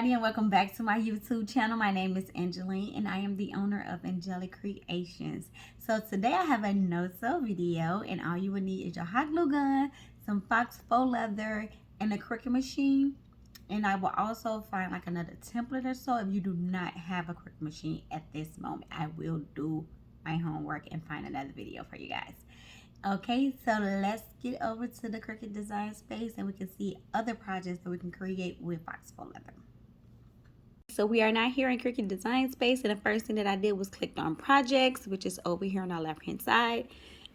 everybody, and welcome back to my YouTube channel. My name is Angeline and I am the owner of Angelic Creations. So today I have a no-sew video, and all you will need is your hot glue gun, some fox faux leather, and a Cricut machine. And I will also find like another template or so if you do not have a Cricut machine at this moment. I will do my homework and find another video for you guys. Okay, so let's get over to the Cricut design space and we can see other projects that we can create with fox faux leather. So we are now here in Cricut design space, and the first thing that I did was click on projects, which is over here on our left hand side.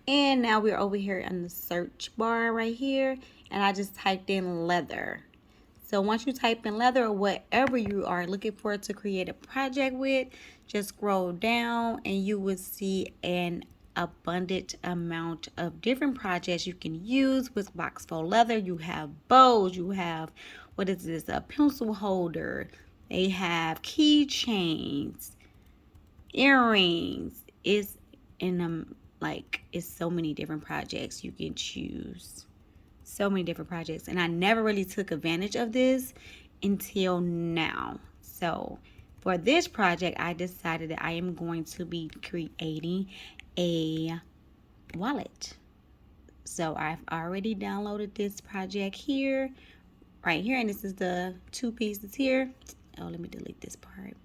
And now we're over here in the search bar right here, and I just typed in leather. So once you type in leather or whatever you are looking for to create a project with, just scroll down and you will see an abundant amount of different projects you can use with fox faux leather. You have bows, you have, what is this, a pencil holder, they have keychains, earrings. It's in them, like, it's so many different projects you can choose. So many different projects, and I never really took advantage of this until now. So for this project, I decided that I am going to be creating a wallet. So I've already downloaded this project here, right here, and this is the two pieces here. Oh, let me delete this part.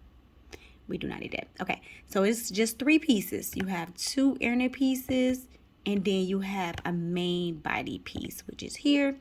We do not need that. Okay, so it's just 3 pieces. You have 2 inner pieces, and then you have a main body piece, which is here.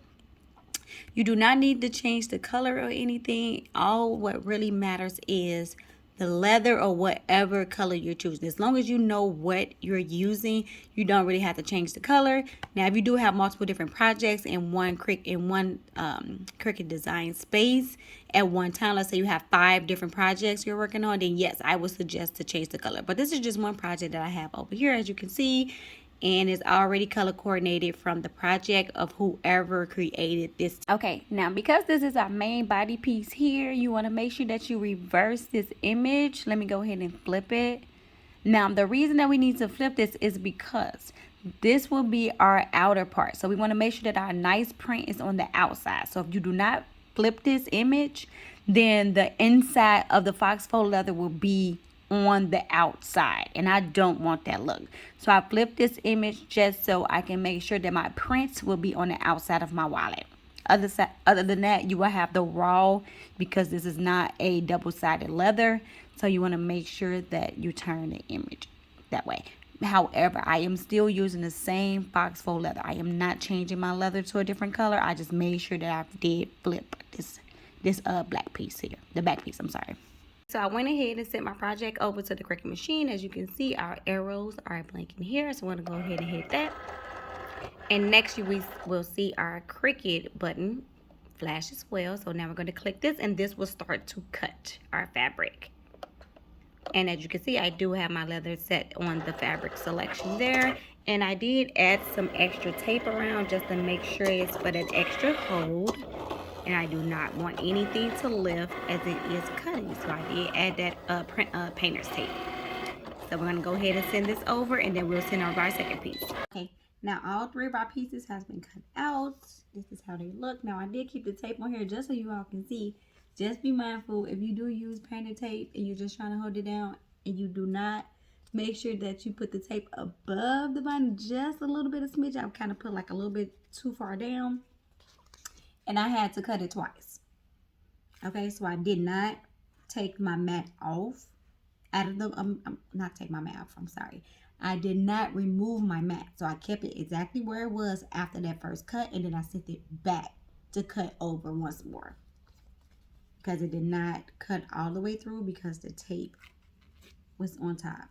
You do not need to change the color or anything. All what really matters is the leather or whatever color you're choosing. As long as you know what you're using, you don't really have to change the color. Now, if you do have multiple different projects in one Cricut design space at one time, let's say you have 5 different projects you're working on, then yes, I would suggest to change the color. But this is just one project that I have over here, as you can see, and it's already color coordinated from the project of whoever created this. Okay, now because this is our main body piece here, you want to make sure that you reverse this image. Let me go ahead and flip it. Now, the reason that we need to flip this is because this will be our outer part. So we want to make sure that our nice print is on the outside. So if you do not flip this image, then the inside of the fox faux leather will be on the outside, and I don't want that look. So I flipped this image just so I can make sure that my prints will be on the outside of my wallet. Other than that, you will have the raw, because this is not a double-sided leather, so you want to make sure that you turn the image that way. However, I am still using the same fox faux leather. I am not changing my leather to a different color. I just made sure that I did flip this black piece here, the back piece, I'm sorry. So I went ahead and sent my project over to the Cricut machine. As you can see, our arrows are blinking here, so I'm going to go ahead and hit that. And next we will see our Cricut button flash as well. So now we're going to click this, and this will start to cut our fabric. And as you can see, I do have my leather set on the fabric selection there. And I did add some extra tape around just to make sure it's for that extra hold. And I do not want anything to lift as it is cutting. So I did add that painter's tape. So we're going to go ahead and send this over, and then we'll send over our second piece. Okay, now all 3 of our pieces has been cut out. This is how they look. Now I did keep the tape on here just so you all can see. Just be mindful, if you do use painter tape and you're just trying to hold it down and you do not, make sure that you put the tape above the button just a little bit of smidge. I kind of put like a little bit too far down. And I had to cut it twice. Okay, so I did not take my mat off out of the, not take my mat off, I'm sorry. I did not remove my mat. So I kept it exactly where it was after that first cut, and then I sent it back to cut over once more. Because it did not cut all the way through because the tape was on top.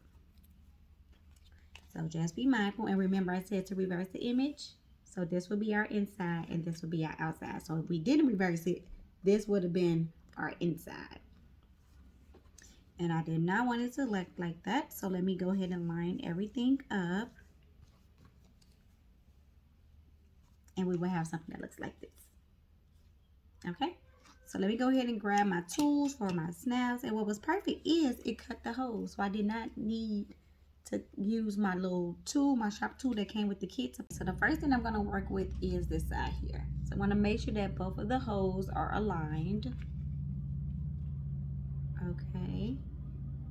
So just be mindful, and remember I said to reverse the image. So this will be our inside, and this will be our outside. So if we didn't reverse it, this would have been our inside. And I did not want it to look like that. So let me go ahead and line everything up. And we will have something that looks like this. Okay. So let me go ahead and grab my tools for my snaps. And what was perfect is it cut the holes. So I did not need to use my little tool, my sharp tool that came with the kit. So the first thing I'm going to work with is this side here. So I want to make sure that both of the holes are aligned. Okay.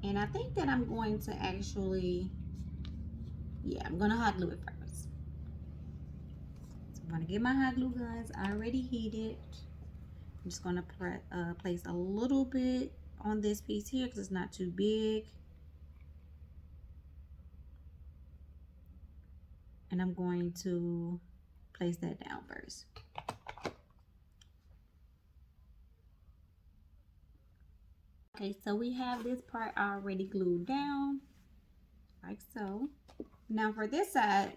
And I think that I'm going to actually, yeah, I'm going to hot glue it first. So I'm going to get my hot glue guns already heated. I'm just going to place a little bit on this piece here because it's not too big. And I'm going to place that down first. Okay, so we have this part already glued down, like so. Now for this side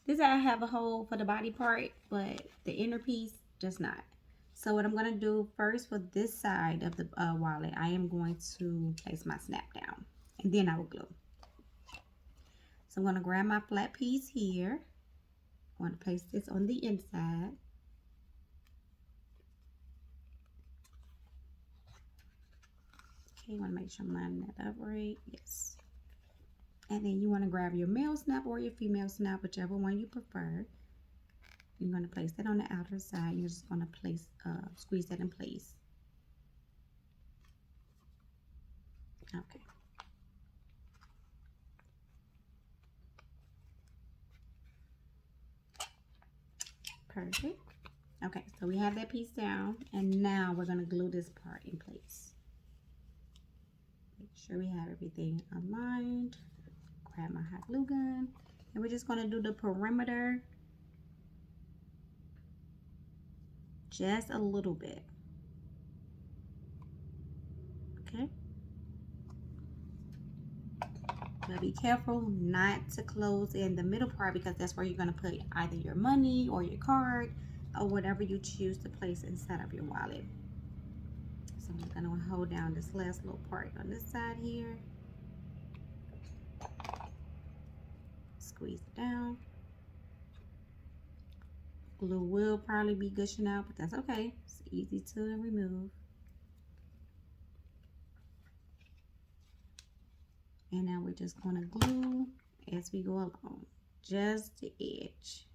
I have a hole for the body part, but the inner piece does not. So what I'm going to do first for this side of the wallet, I am going to place my snap down, and then I will glue. So I'm going to grab my flat piece here. I want to place this on the inside. Okay, want to make sure I'm lining that up right. Yes. And then you want to grab your male snap or your female snap, whichever one you prefer. You're going to place that on the outer side. You're just going to place, squeeze that in place. Okay. Perfect. Okay, so we have that piece down, and now we're going to glue this part in place. Make sure we have everything aligned. Grab my hot glue gun, and we're just going to do the perimeter just a little bit. Okay. But be careful not to close in the middle part, because that's where you're going to put either your money or your card or whatever you choose to place inside of your wallet. So I'm going to hold down this last little part on this side here. Squeeze it down. Glue will probably be gushing out, but that's okay. It's easy to remove. And now we're just going to glue as we go along, just the edge.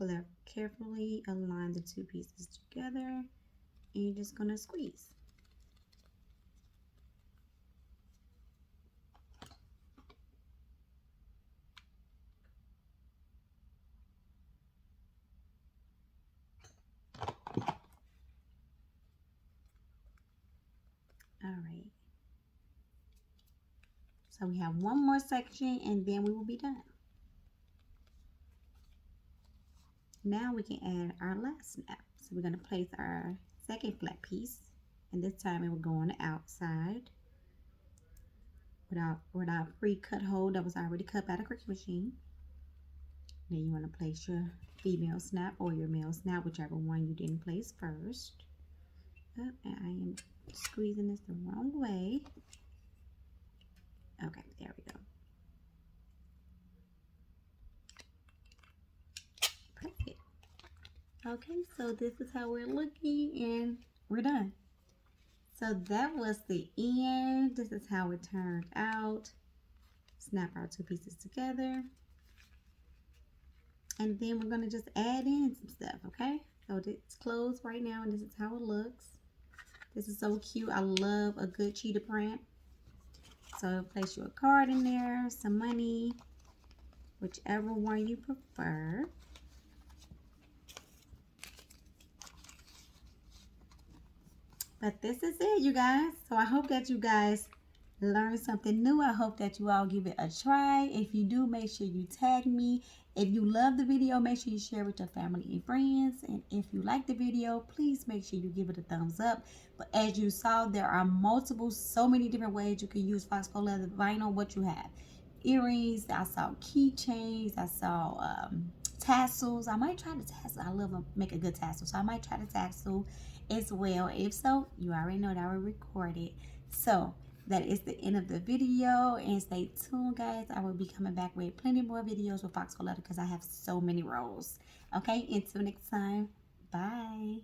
Okay. Carefully align the two pieces together, and you're just going to squeeze. All right. So we have one more section, and then we will be done. Now we can add our last snap. So we're going to place our second flat piece, and this time it will go on the outside with our pre-cut hole that was already cut by the Cricut machine. Then you want to place your female snap or your male snap, whichever one you didn't place first. Oh, and I am squeezing this the wrong way. Okay, there we go. Perfect. Okay, so this is how we're looking, and we're done. So that was the end. This is how it turned out. Snap our two pieces together. And then we're going to just add in some stuff, okay? So it's closed right now, and this is how it looks. This is so cute. I love a good cheetah print. So place your card in there, some money, whichever one you prefer. But this is it, you guys. So I hope that you guys learn something new. I hope that you all give it a try. If you do, make sure you tag me. If you love the video, make sure you share with your family and friends. And if you like the video, please make sure you give it a thumbs up. But as you saw, there are so many different ways you can use Foxco leather vinyl. What you have: earrings, I saw keychains, I saw tassels. I might try the tassel. I love to make a good tassel, so I might try the tassel as well. If so, you already know that I will record it. So that is the end of the video, and stay tuned, guys. I will be coming back with plenty more videos with Foxco leather because I have so many rolls. Okay, until next time, bye.